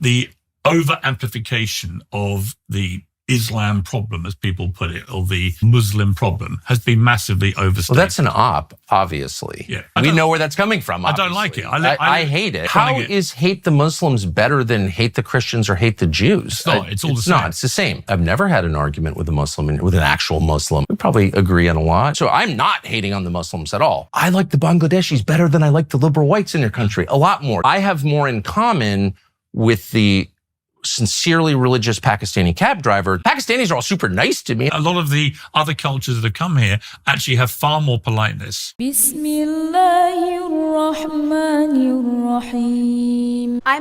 the over-amplification of the Islam problem, as people put it, or the Muslim problem, has been massively overstated. Well, that's an op, obviously. Yeah. We know where that's coming from, obviously. I don't like it. I hate it. How is hate the Muslims better than hate the Christians or hate the Jews? It's not. It's all the same. Not. It's the same. I've never had an argument with a Muslim, with an actual Muslim. We probably agree on a lot. So I'm not hating on the Muslims at all. I like the Bangladeshis better than I like the liberal whites in your country. A lot more. I have more in common with the sincerely religious Pakistani cab driver. Pakistanis are all super nice to me. A lot of the other cultures that have come here actually have far more politeness. I'm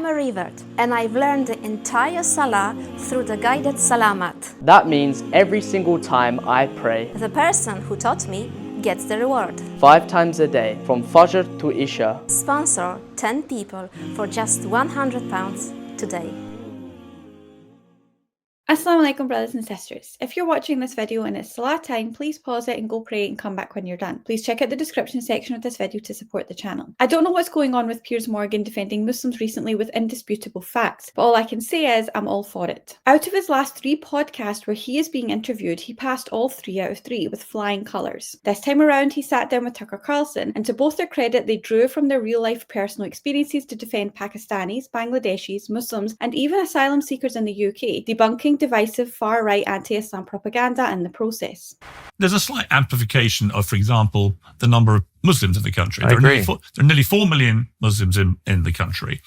a revert, and I've learned the entire Salah through the guided Salamat. That means every single time I pray, The person who taught me gets the reward. 5 times a day, from Fajr to Isha. Sponsor 10 people for just £100 today. Assalamu alaikum, brothers and sisters. If you're watching this video and it's Salah time, please pause it and go pray and come back when you're done. Please check out the description section of this video to support the channel. I don't know what's going on with Piers Morgan defending Muslims recently with indisputable facts, but all I can say is I'm all for it. Out of his last 3 podcasts where he is being interviewed, he passed all 3 out of 3 with flying colours. This time around, he sat down with Tucker Carlson, and to both their credit, they drew from their real-life personal experiences to defend Pakistanis, Bangladeshis, Muslims, and even asylum seekers in the UK, debunking divisive far-right anti-Islam propaganda in the process. There's a slight amplification of, for example, the number of Muslims in the country. I agree. There are nearly 4 million Muslims in the country,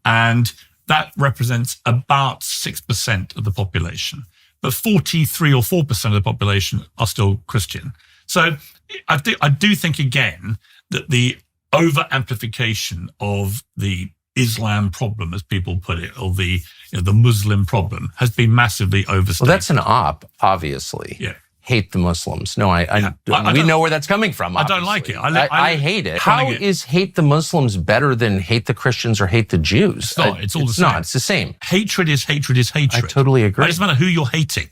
and that represents about 6% of the population. But 43 or 4% of the population are still Christian. So I do think, again, that the over-amplification of the Islam problem, as people put it, or the Muslim problem, has been massively overstated. Well, that's an op, obviously. Yeah. Hate the Muslims. No, we know where that's coming from, obviously. I don't like it. I hate it. How is hate the Muslims better than hate the Christians or hate the Jews? It's not. It's all the same. Not. It's the same. Hatred is hatred is hatred. I totally agree. It doesn't matter who you're hating.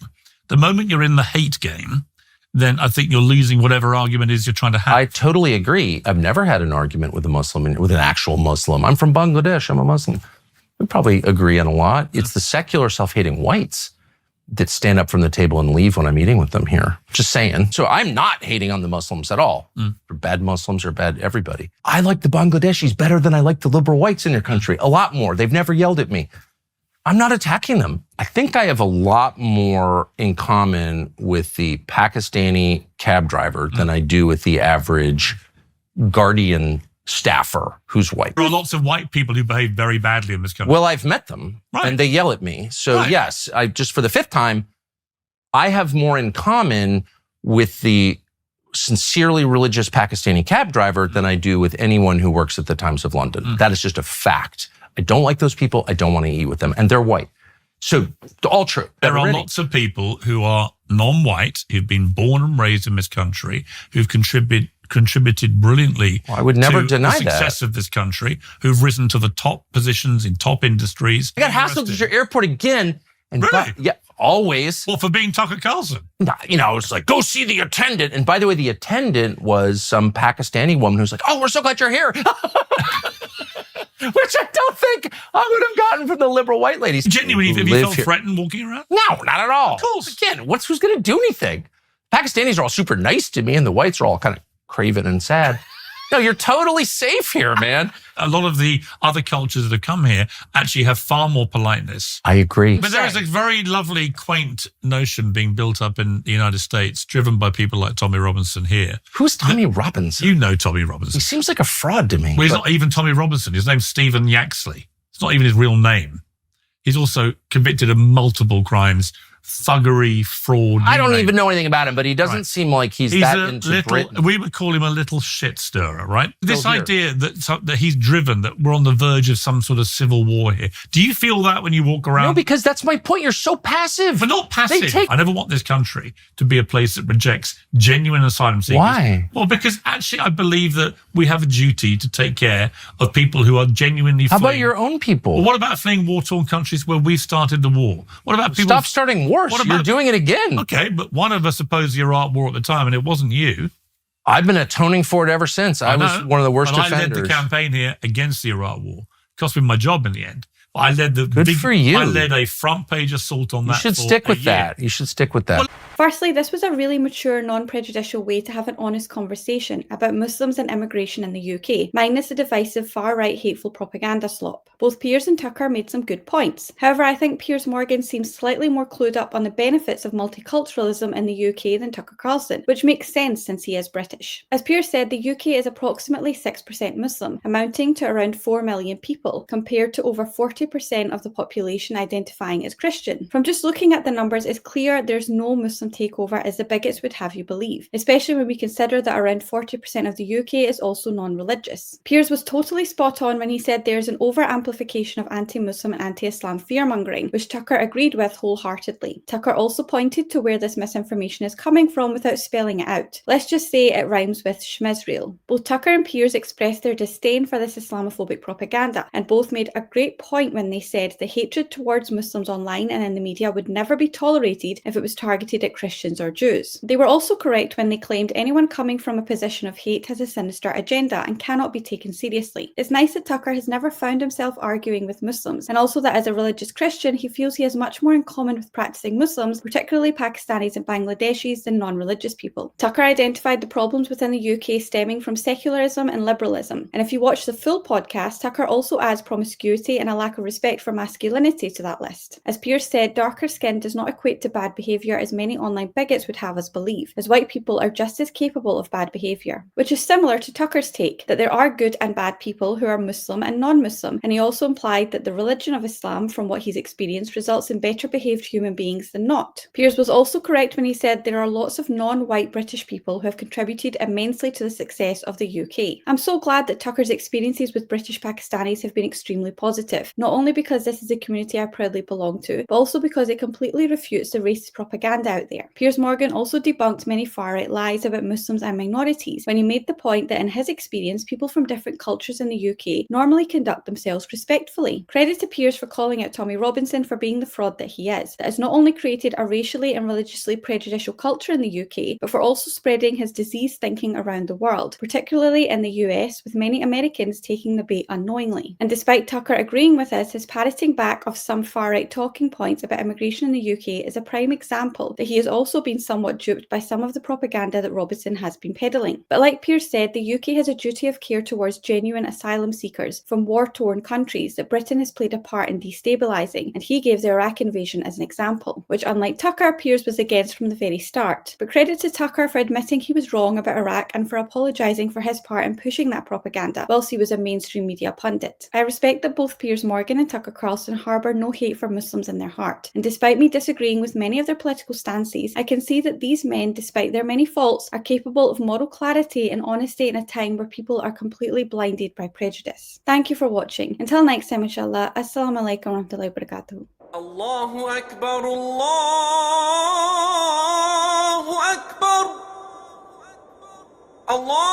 The moment you're in the hate game, then I think you're losing whatever argument is you're trying to have. I totally agree. I've never had an argument with a Muslim, with an actual Muslim. I'm from Bangladesh. I'm a Muslim. We probably agree on a lot. It's the secular self-hating whites that stand up from the table and leave when I'm eating with them here. Just saying. So I'm not hating on the Muslims at all. Or bad Muslims or bad everybody. I like the Bangladeshis better than I like the liberal whites in your country. A lot more. They've never yelled at me. I'm not attacking them. I think I have a lot more in common with the Pakistani cab driver than I do with the average Guardian staffer who's white. There are lots of white people who behave very badly in this country. Well, I've met them, and they yell at me. So yes, I just for the 5th time, I have more in common with the sincerely religious Pakistani cab driver than I do with anyone who works at the Times of London. That is just a fact. I don't like those people. I don't want to eat with them. And they're white. So all true. There are lots of people who are non-white, who've been born and raised in this country, who've contributed brilliantly I would never to deny the success of this country, who've risen to the top positions in top industries. I got hassled at your airport again. And Really? yeah, always. Well, for being Tucker Carlson. It's like, go see the attendant. And by the way, the attendant was some Pakistani woman who's like, oh, we're so glad you're here. Which I don't think I would have gotten from the liberal white ladies. Genuinely, have you felt threatened walking around? No, not at all. Of course. Again, who's going to do anything? Pakistanis are all super nice to me, and the whites are all kind of craven and sad. No, you're totally safe here, man. A lot of the other cultures that have come here actually have far more politeness. I agree. But there is a very lovely, quaint notion being built up in the United States, driven by people like Tommy Robinson here. Who's Tommy Robinson? You know Tommy Robinson. He seems like a fraud to me. Well, he's not even Tommy Robinson. His name's Stephen Yaxley. It's not even his real name. He's also convicted of multiple crimes. Thuggery, fraud. I don't even know anything about him, but he doesn't seem like he's that into Britain. We would call him a little shit stirrer, right? This idea that he's driven, that we're on the verge of some sort of civil war here. Do you feel that when you walk around? No, because that's my point. You're so passive. We're not passive. I never want this country to be a place that rejects genuine asylum seekers. Why? Well, because actually I believe that we have a duty to take care of people who are genuinely How fleeing. about your own people? Well, what about fleeing war-torn countries where we started the war? What about people... Stop starting wars. You're doing it again. Okay, but one of us opposed the Iraq war at the time, and it wasn't you. I've been atoning for it ever since. I was one of the worst offenders. I led the campaign here against the Iraq war. It cost me my job in the end. I led the Good for you. I led a front page assault on You that. should for stick a with year. that. You should stick with that. Well, Firstly, this was a really mature, non-prejudicial way to have an honest conversation about Muslims and immigration in the UK, minus the divisive far-right hateful propaganda slop. Both Piers and Tucker made some good points. However, I think Piers Morgan seems slightly more clued up on the benefits of multiculturalism in the UK than Tucker Carlson, which makes sense since he is British. As Piers said, the UK is approximately 6% Muslim, amounting to around 4 million people, compared to over 40% of the population identifying as Christian. From just looking at the numbers, it's clear there's no Muslim takeover as the bigots would have you believe, especially when we consider that around 40% of the UK is also non-religious. Piers was totally spot on when he said there's an over-amplification of anti-Muslim and anti-Islam fear-mongering, which Tucker agreed with wholeheartedly. Tucker also pointed to where this misinformation is coming from without spelling it out. Let's just say it rhymes with Shmizrael. Both Tucker and Piers expressed their disdain for this Islamophobic propaganda, and both made a great point when they said the hatred towards Muslims online and in the media would never be tolerated if it was targeted at Christians or Jews. They were also correct when they claimed anyone coming from a position of hate has a sinister agenda and cannot be taken seriously. It's nice that Tucker has never found himself arguing with Muslims, and also that as a religious Christian he feels he has much more in common with practicing Muslims, particularly Pakistanis and Bangladeshis, than non-religious people. Tucker identified the problems within the UK stemming from secularism and liberalism, and if you watch the full podcast, Tucker also adds promiscuity and a lack of respect for masculinity to that list. As Piers said, darker skin does not equate to bad behaviour as many online bigots would have us believe, as white people are just as capable of bad behaviour, which is similar to Tucker's take that there are good and bad people who are Muslim and non-Muslim, and he also implied that the religion of Islam, from what he's experienced, results in better behaved human beings than not. Piers was also correct when he said there are lots of non-white British people who have contributed immensely to the success of the UK. I'm so glad that Tucker's experiences with British Pakistanis have been extremely positive, not only because this is a community I proudly belong to, but also because it completely refutes the racist propaganda out there. Piers Morgan also debunked many far-right lies about Muslims and minorities when he made the point that in his experience, people from different cultures in the UK normally conduct themselves respectfully. Credit to Piers for calling out Tommy Robinson for being the fraud that he is, that has not only created a racially and religiously prejudicial culture in the UK, but for also spreading his diseased thinking around the world, particularly in the US, with many Americans taking the bait unknowingly. And despite Tucker agreeing with us, his parroting back of some far-right talking points about immigration in the UK is a prime example that he has also been somewhat duped by some of the propaganda that Robinson has been peddling. But like Piers said, the UK has a duty of care towards genuine asylum seekers from war-torn countries that Britain has played a part in destabilising, and he gave the Iraq invasion as an example, which unlike Tucker, Piers was against from the very start. But credit to Tucker for admitting he was wrong about Iraq and for apologising for his part in pushing that propaganda whilst he was a mainstream media pundit. I respect that both Piers Morgan and Tucker Carlson harbour no hate for Muslims in their heart, and despite me disagreeing with many of their political stances, I can see that these men, despite their many faults, are capable of moral clarity and honesty in a time where people are completely blinded by prejudice. Thank you for watching. Until next time, inshallah, assalamu alaikum wa rahmatullahi wa barakatuh. Allahu Akbar, Allahu Akbar, Allah.